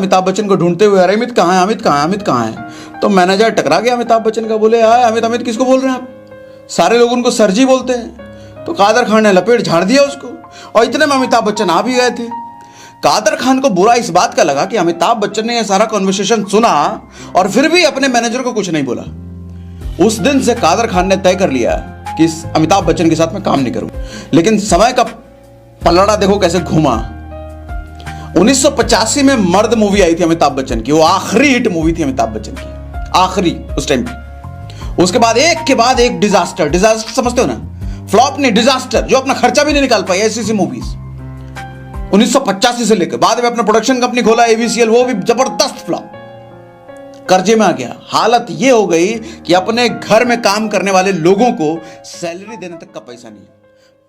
अमिताभ बच्चन को ढूंढते हुए, अरे अमित कहाँ है, अमित कहाँ है, अमित कहाँ है। तो मैनेजर टकरा गया अमिताभ बच्चन का, बोले यार अमित अमित किसको बोल रहे हैं आप, सारे लोग उनको सर जी बोलते हैं। तो कादर खान ने लपेट झाड़ दिया उसको, और इतने में अमिताभ बच्चन आ भी गए थे। कादर खान को बुरा इस बात का लगा कि अमिताभ बच्चन ने यह सारा कॉन्वर्सेशन सुना और फिर भी अपने मैनेजर को कुछ नहीं बोला। उस दिन से कादर खान ने तय कर लिया कि अमिताभ बच्चन के साथ मैं काम नहीं करूं। लेकिन समय का पलड़ा देखो कैसे घूमा। 1985 में मर्द मूवी आई थी अमिताभ बच्चन की, वो आखिरी हिट मूवी थी अमिताभ बच्चन की, आखिरी उस टाइम पे। उसके बाद एक के बाद एक डिजास्टर, डिजास्टर समझते हो ना, फ्लॉप नहीं डिजास्टर, जो अपना खर्चा भी नहीं निकाल पाई, ऐसी मूवीज 1985 से लेकर। बाद में अपना प्रोडक्शन कंपनी खोला एवीसीएल, वो भी जबरदस्त फ्लॉप, कर्जे में आ गया। हालत ये हो गई कि अपने घर में काम करने वाले लोगों को सैलरी देने तक का पैसा नहीं है,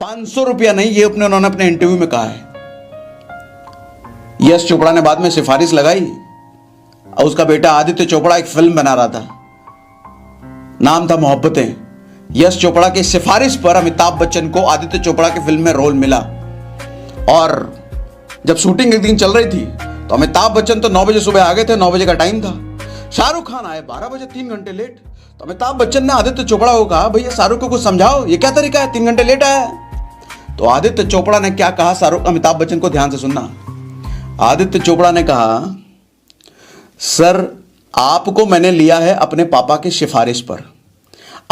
500 रुपया नहीं, ये उन्होंने अपने इंटरव्यू में कहा है। यश चोपड़ा ने बाद में सिफारिश लगाई और उसका बेटा आदित्य चोपड़ा एक फिल्म बना रहा था, नाम था मोहब्बतें। यश चोपड़ा की सिफारिश पर अमिताभ बच्चन को आदित्य चोपड़ा की फिल्म में रोल मिला। और जब शूटिंग एक दिन चल रही थी तो अमिताभ बच्चन तो 9 बजे सुबह आ गए थे, 9 बजे का टाइम था। शाहरुख खान आए 12 बजे, 3 घंटे लेट। तो अमिताभ बच्चन ने आदित्य चोपड़ा को कहा, भैया शाहरुख को कुछ समझाओ, ये क्या तरीका है, 3 घंटे लेट आया है। तो आदित्य चोपड़ा ने क्या कहा, शाहरुख अमिताभ बच्चन को ध्यान से सुनना। आदित्य चोपड़ा ने कहा, सर आपको मैंने लिया है अपने पापा की सिफारिश पर,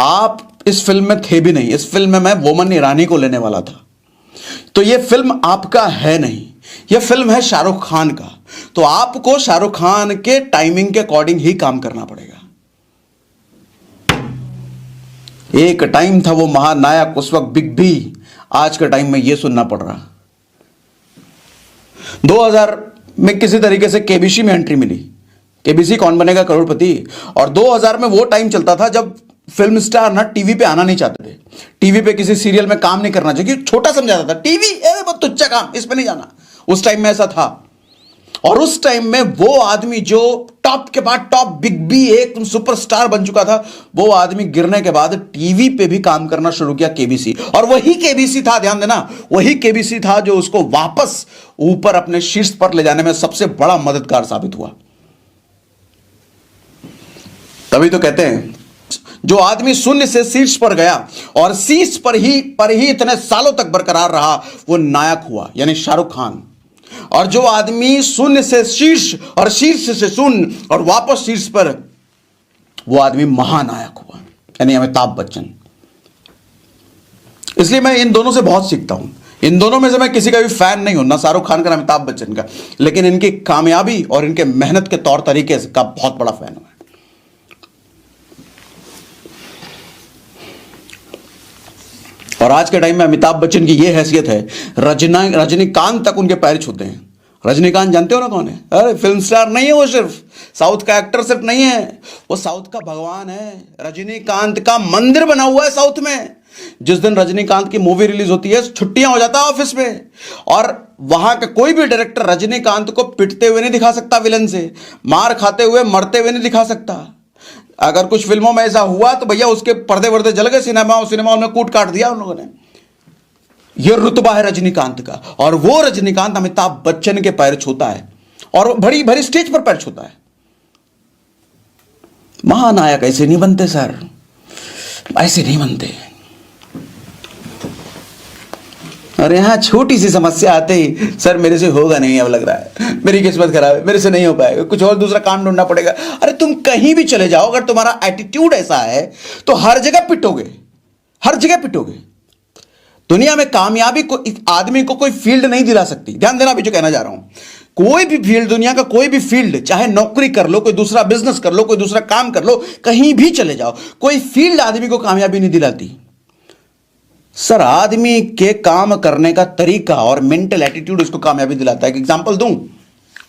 आप इस फिल्म में थे भी नहीं, इस फिल्म में मैं बोमन ईरानी को लेने वाला था, तो यह फिल्म आपका है नहीं, यह फिल्म है शाहरुख खान का, तो आपको शाहरुख खान के टाइमिंग के अकॉर्डिंग ही काम करना पड़ेगा। एक टाइम था वो महानायक, उस वक्त बिग बी, आज के टाइम में यह सुनना पड़ रहा। 2000 में किसी तरीके से केबीसी में एंट्री मिली, केबीसी कौन बनेगा करोड़पति, और 2000 में वो टाइम चलता था जब फिल्म स्टार ना टीवी पे आना नहीं चाहते थे, टीवी पे किसी सीरियल में काम नहीं करना चाहिए, छोटा समझाता था, टीवी बहुत तुच्चा काम, इस पे नहीं जाना। उस टाइम में ऐसा था। और उस टाइम में वो आदमी जो टॉप के बाद टॉप बिग बी एक सुपरस्टार बन चुका था, वो आदमी गिरने के बाद टीवी पे भी काम करना शुरू किया, केबीसी। और वही केबीसी था, ध्यान देना, वही केबीसी था जो उसको वापस ऊपर अपने शीर्ष पर ले जाने में सबसे बड़ा मददगार साबित हुआ। तभी तो कहते हैं जो आदमी शून्य से शीर्ष पर गया और शीर्ष पर ही इतने सालों तक बरकरार रहा, वो नायक हुआ, यानी शाहरुख खान। और जो आदमी शून्य से शीर्ष और शीर्ष से शून्य और वापस शीर्ष पर, वो आदमी महानायक हुआ, यानी अमिताभ बच्चन। इसलिए मैं इन दोनों से बहुत सीखता हूं। इन दोनों में से मैं किसी का भी फैन नहीं हूं, ना शाहरुख खान का ना अमिताभ बच्चन का, लेकिन इनकी कामयाबी और इनके मेहनत के तौर तरीके का बहुत बड़ा फैन हूं। और आज के टाइम में अमिताभ बच्चन की यह हैसियत है, रजनीकांत तक उनके पैर छूते हैं। रजनीकांत जानते हो ना कौन है? अरे फिल्म स्टार नहीं है वो, सिर्फ साउथ का एक्टर सिर्फ नहीं है, वो साउथ का भगवान है। रजनीकांत का मंदिर बना हुआ है साउथ में। जिस दिन रजनीकांत की मूवी रिलीज होती है, छुट्टियां हो जाता है ऑफिस में, और वहां का कोई भी डायरेक्टर रजनीकांत को पिटते हुए नहीं दिखा सकता, विलन से मार खाते हुए, मरते हुए नहीं दिखा सकता। अगर कुछ फिल्मों में ऐसा हुआ तो भैया उसके पर्दे वर्दे जल गए, सिनेमा में कूट काट दिया उन लोगों ने। यह रुतबा है रजनीकांत का, और वो रजनीकांत अमिताभ बच्चन के पैर छूता है, और बड़ी भरी स्टेज पर पैर छूता है। महानायक ऐसे नहीं बनते सर, ऐसे नहीं बनते। और यहां छोटी सी समस्या आते ही, सर मेरे से होगा नहीं, अब लग रहा है मेरी किस्मत खराब है, मेरे से नहीं हो पाएगा, कुछ और दूसरा काम ढूंढना पड़ेगा। अरे तुम कहीं भी चले जाओ, अगर तुम्हारा एटीट्यूड ऐसा है तो हर जगह पिटोगे, हर जगह पिटोगे। दुनिया में कामयाबी को आदमी को कोई फील्ड नहीं दिला सकती। ध्यान देना अभी जो कहना जा रहा हूं, कोई भी फील्ड, दुनिया का कोई भी फील्ड, चाहे नौकरी कर लो, कोई दूसरा बिजनेस कर लो, कोई दूसरा काम कर लो, कहीं भी चले जाओ, कोई फील्ड आदमी को कामयाबी नहीं दिलाती। सर आदमी के काम करने का तरीका और मेंटल एटीट्यूड उसको कामयाबी दिलाता है। एक एग्जांपल दूं,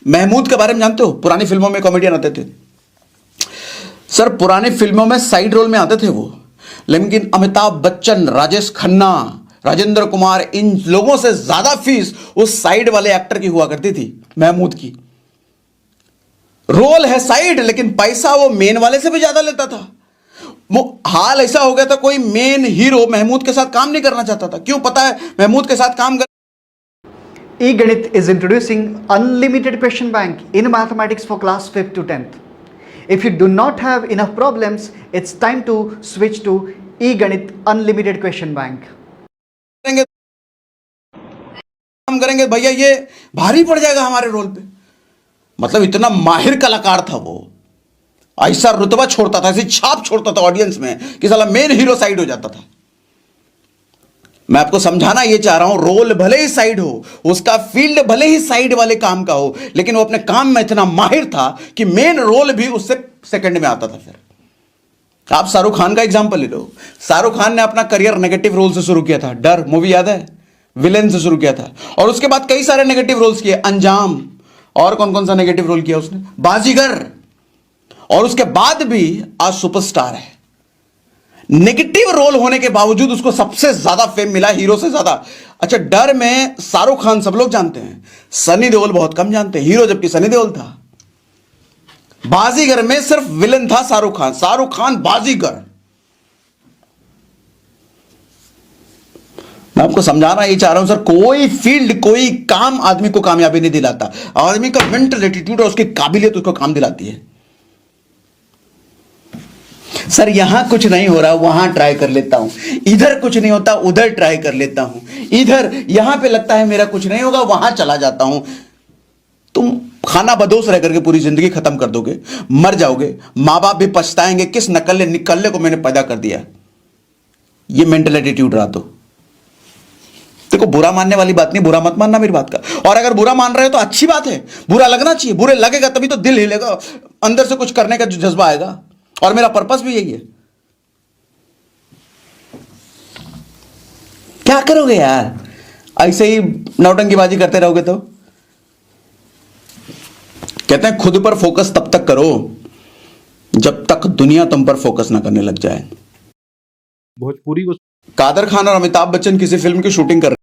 महमूद के बारे में जानते हो? पुरानी फिल्मों में कॉमेडियन आते थे सर, पुरानी फिल्मों में साइड रोल में आते थे वो, लेकिन अमिताभ बच्चन, राजेश खन्ना, राजेंद्र कुमार, इन लोगों से ज्यादा फीस उस साइड वाले एक्टर की हुआ करती थी, महमूद की। रोल है साइड, लेकिन पैसा वो मेन वाले से भी ज्यादा लेता था। हाल ऐसा हो गया था, कोई मेन हीरो महमूद के साथ काम नहीं करना चाहता था। क्यों? पता है महमूद के साथ काम कर eGanit is introducing unlimited question bank in mathematics for class 5th to 10th. If you do not have enough problems, it's time to switch to eGanit unlimited question bank. करेंगे काम करेंगे भैया, ये भारी पड़ जाएगा हमारे रोल पे। मतलब इतना माहिर कलाकार था वो, ऐसा रुतबा छोड़ता था, ऐसी छाप छोड़ता था ऑडियंस में कि साला मेन हीरो साइड हो जाता था। मैं आपको समझाना ये चाह रहा हूं, रोल भले ही साइड हो, उसका फील्ड भले ही साइड वाले काम का हो, लेकिन वो अपने काम में इतना माहिर था कि मेन रोल भी उससे सेकंड में आता था। फिर आप शाहरुख खान का एग्जांपल ले लो। शाहरुख खान ने अपना करियर नेगेटिव रोल से शुरू किया था, डर मूवी याद है, विलेन से शुरू किया था, और उसके बाद कई सारे नेगेटिव रोल्स किए, अंजाम, और कौन कौन सा नेगेटिव रोल किया उसने, बाजीगर, और उसके बाद भी आज सुपरस्टार है। नेगेटिव रोल होने के बावजूद उसको सबसे ज्यादा फेम मिला, हीरो से ज्यादा। अच्छा, डर में शाहरुख खान सब लोग जानते हैं, सनी देओल बहुत कम जानते हैं हीरो, जबकि सनी देओल था। बाजीगर में सिर्फ विलन था शाहरुख खान बाजीगर। मैं आपको समझाना ये चाह रहा हूं सर, कोई फील्ड, कोई काम आदमी को कामयाबी नहीं दिलाता, आदमी का मेंटल एटीट्यूड और उसकी काबिलियत उसको काम दिलाती है। सर यहां कुछ नहीं हो रहा, वहां ट्राई कर लेता हूं, इधर कुछ नहीं होता, उधर ट्राई कर लेता हूं, इधर यहां पे लगता है मेरा कुछ नहीं होगा, वहां चला जाता हूं। तुम खाना बदोश रह करके पूरी जिंदगी खत्म कर दोगे, मर जाओगे, मां बाप भी पछताएंगे, किस नकल्ले निकल्ले को मैंने पैदा कर दिया। ये मेंटल एटीट्यूड रहा तो देखो, बुरा मानने वाली बात नहीं, बुरा मत मानना मेरी बात का, और अगर बुरा मान रहे हो तो अच्छी बात है, बुरा लगना चाहिए, बुरे लगेगा तभी तो दिल हिलेगा, अंदर से कुछ करने का जज्बा आएगा, और मेरा पर्पस भी यही है। क्या करोगे यार, ऐसे ही नौटंकीबाजी करते रहोगे तो। कहते हैं खुद पर फोकस तब तक करो जब तक दुनिया तुम पर फोकस ना करने लग जाए। भोजपुरी को कादर खान और अमिताभ बच्चन किसी फिल्म की शूटिंग कर